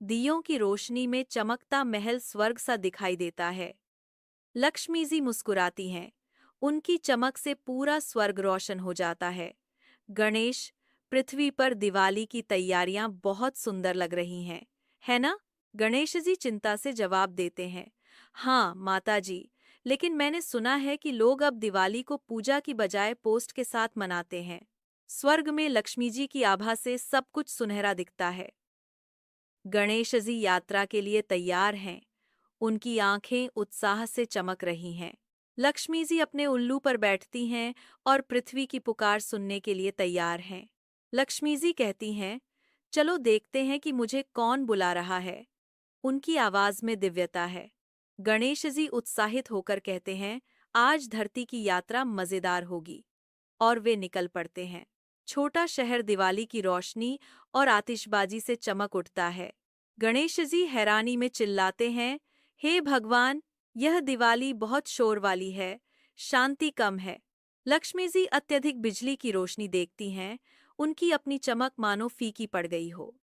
दियों की रोशनी में चमकता महल स्वर्ग सा दिखाई देता है। लक्ष्मी जी मुस्कुराती हैं। उनकी चमक से पूरा स्वर्ग रोशन हो जाता है। गणेश, पृथ्वी पर दिवाली की तैयारियां बहुत सुंदर लग रही हैं, है ना? गणेश जी चिंता से जवाब देते हैं। हाँ माता जी, लेकिन मैंने सुना है कि लोग अब दिवाली को पूजा की बजाय पोस्ट के साथ मनाते हैं। स्वर्ग में लक्ष्मी जी की आभा से सब कुछ सुनहरा दिखता है। गणेश जी यात्रा के लिए तैयार हैं। उनकी आंखें उत्साह से चमक रही हैं। लक्ष्मी जी अपने उल्लू पर बैठती हैं और पृथ्वी की पुकार सुनने के लिए तैयार हैं। लक्ष्मी जी कहती हैं, चलो देखते हैं कि मुझे कौन बुला रहा है। उनकी आवाज में दिव्यता है। गणेश जी उत्साहित होकर कहते हैं, आज धरती की यात्रा मजेदार होगी। और वे निकल पड़ते हैं। छोटा शहर दिवाली की रोशनी और आतिशबाजी से चमक उठता है। गणेश जी हैरानी में चिल्लाते हैं, हे भगवान, यह दिवाली बहुत शोर वाली है, शांति कम है। लक्ष्मी जी अत्यधिक बिजली की रोशनी देखती हैं। उनकी अपनी चमक मानो फीकी पड़ गई हो।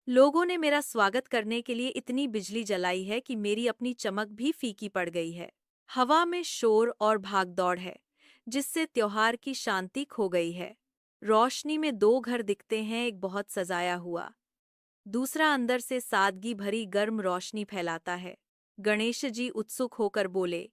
लोगों ने मेरा स्वागत करने के लिए इतनी बिजली जलाई है कि मेरी अपनी चमक भी फीकी पड़ गई है। हवा में शोर और भागदौड़ है, जिससे त्योहार की शांति खो गई है। रोशनी में दो घर दिखते हैं, एक बहुत सजाया हुआ, दूसरा अंदर से सादगी भरी गर्म रोशनी फैलाता है। गणेश जी उत्सुक होकर बोले,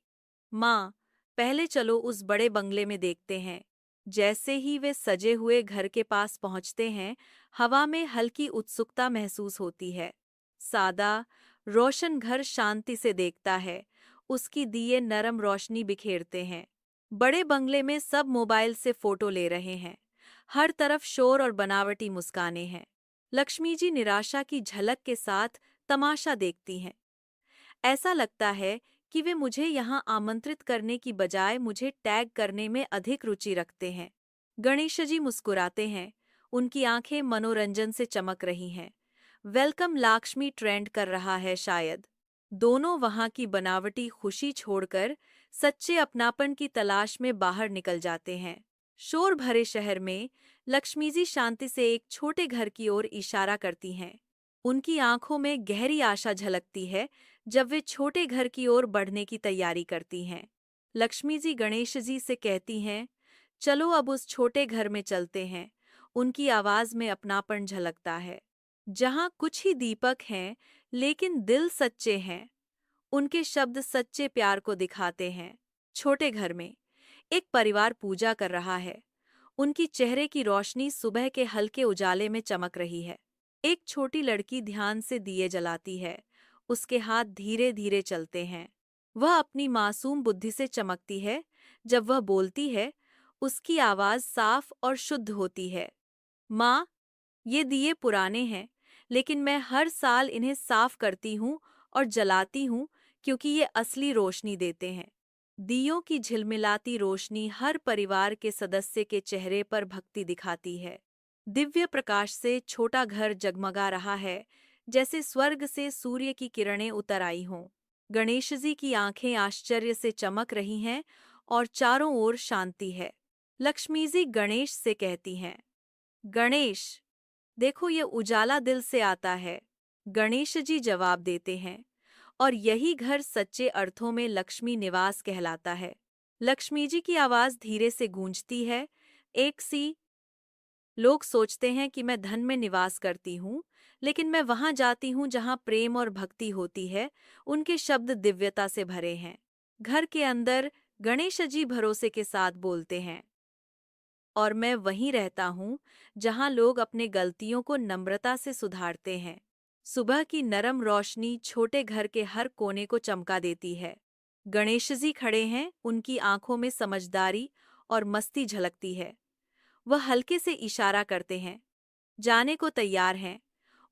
माँ, पहले चलो उस बड़े बंगले में देखते हैं। जैसे ही वे सजे हुए घर के पास पहुंचते हैं, हवा में हल्की उत्सुकता महसूस होती है। सादा, रोशन घर शांति से देखता है। उसकी दिए नरम रोशनी बिखेरते हैं। बड़े बंगले में सब मोबाइल से फोटो ले रहे हैं। हर तरफ शोर और बनावटी मुस्कानें हैं। लक्ष्मी जी निराशा की झलक के साथ तमाशा देखती हैं। ऐसा लगता है कि वे मुझे यहाँ आमंत्रित करने की बजाय मुझे टैग करने में अधिक रुचि रखते हैं। गणेश जी मुस्कुराते हैं। उनकी आंखें मनोरंजन से चमक रही हैं। वेलकम लक्ष्मी ट्रेंड कर रहा है शायद। दोनों वहाँ की बनावटी खुशी छोड़कर सच्चे अपनापन की तलाश में बाहर निकल जाते हैं। शोर भरे शहर में लक्ष्मी जी शांति से एक छोटे घर की ओर इशारा करती हैं। उनकी आंखों में गहरी आशा झलकती है जब वे छोटे घर की ओर बढ़ने की तैयारी करती हैं। लक्ष्मी जी गणेश जी से कहती हैं, चलो अब उस छोटे घर में चलते हैं। उनकी आवाज में अपनापन झलकता है। जहाँ कुछ ही दीपक हैं, लेकिन दिल सच्चे हैं। उनके शब्द सच्चे प्यार को दिखाते हैं। छोटे घर में एक परिवार पूजा कर रहा है। उनकी चेहरे की रोशनी सुबह के हल्के उजाले में चमक रही है। एक छोटी लड़की ध्यान से दिए जलाती है। उसके हाथ धीरे धीरे चलते हैं। वह अपनी मासूम बुद्धि से चमकती है। जब वह बोलती है, उसकी आवाज साफ और शुद्ध होती है। माँ, ये दिए पुराने हैं, लेकिन मैं हर साल इन्हें साफ करती हूँ और जलाती हूँ, क्योंकि ये असली रोशनी देते हैं। दियों की झिलमिलाती रोशनी हर परिवार के सदस्य के चेहरे पर भक्ति दिखाती है। दिव्य प्रकाश से छोटा घर जगमगा रहा है, जैसे स्वर्ग से सूर्य की किरणें उतर आई हों। गणेश जी की आंखें आश्चर्य से चमक रही हैं और चारों ओर शांति है। लक्ष्मी जी गणेश से कहती हैं, गणेश, देखो ये उजाला दिल से आता है। गणेश जी जवाब देते हैं, और यही घर सच्चे अर्थों में लक्ष्मी निवास कहलाता है। लक्ष्मी जी की आवाज धीरे से गूंजती है, एक सी। लोग सोचते हैं कि मैं धन में निवास करती हूँ, लेकिन मैं वहां जाती हूँ जहां प्रेम और भक्ति होती है। उनके शब्द दिव्यता से भरे हैं। घर के अंदर गणेश जी भरोसे के साथ बोलते हैं, और मैं वहीं रहता हूँ जहां लोग अपने गलतियों को नम्रता से सुधारते हैं। सुबह की नरम रोशनी छोटे घर के हर कोने को चमका देती है। गणेश जी खड़े हैं, उनकी आंखों में समझदारी और मस्ती झलकती है। वह हल्के से इशारा करते हैं, जाने को तैयार हैं।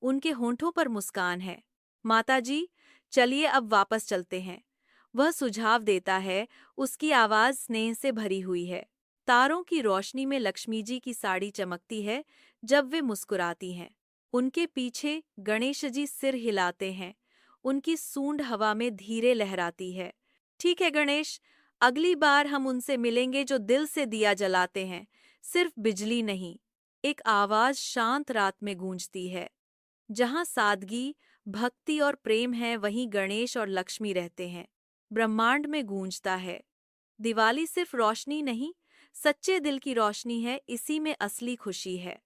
उनके होंठों पर मुस्कान है। माताजी, चलिए अब वापस चलते हैं। वह सुझाव देता है। उसकी आवाज स्नेह से भरी हुई है। तारों की रोशनी में लक्ष्मी जी की साड़ी चमकती है जब वे मुस्कुराती हैं। उनके पीछे गणेश जी सिर हिलाते हैं। उनकी सूंड हवा में धीरे लहराती है। ठीक है गणेश, अगली बार हम उनसे मिलेंगे जो दिल से दिया जलाते हैं, सिर्फ बिजली नहीं। एक आवाज शांत रात में गूंजती है, जहाँ सादगी, भक्ति और प्रेम है, वहीं गणेश और लक्ष्मी रहते हैं। ब्रह्मांड में गूंजता है, दिवाली सिर्फ रोशनी नहीं, सच्चे दिल की रोशनी है, इसी में असली खुशी है।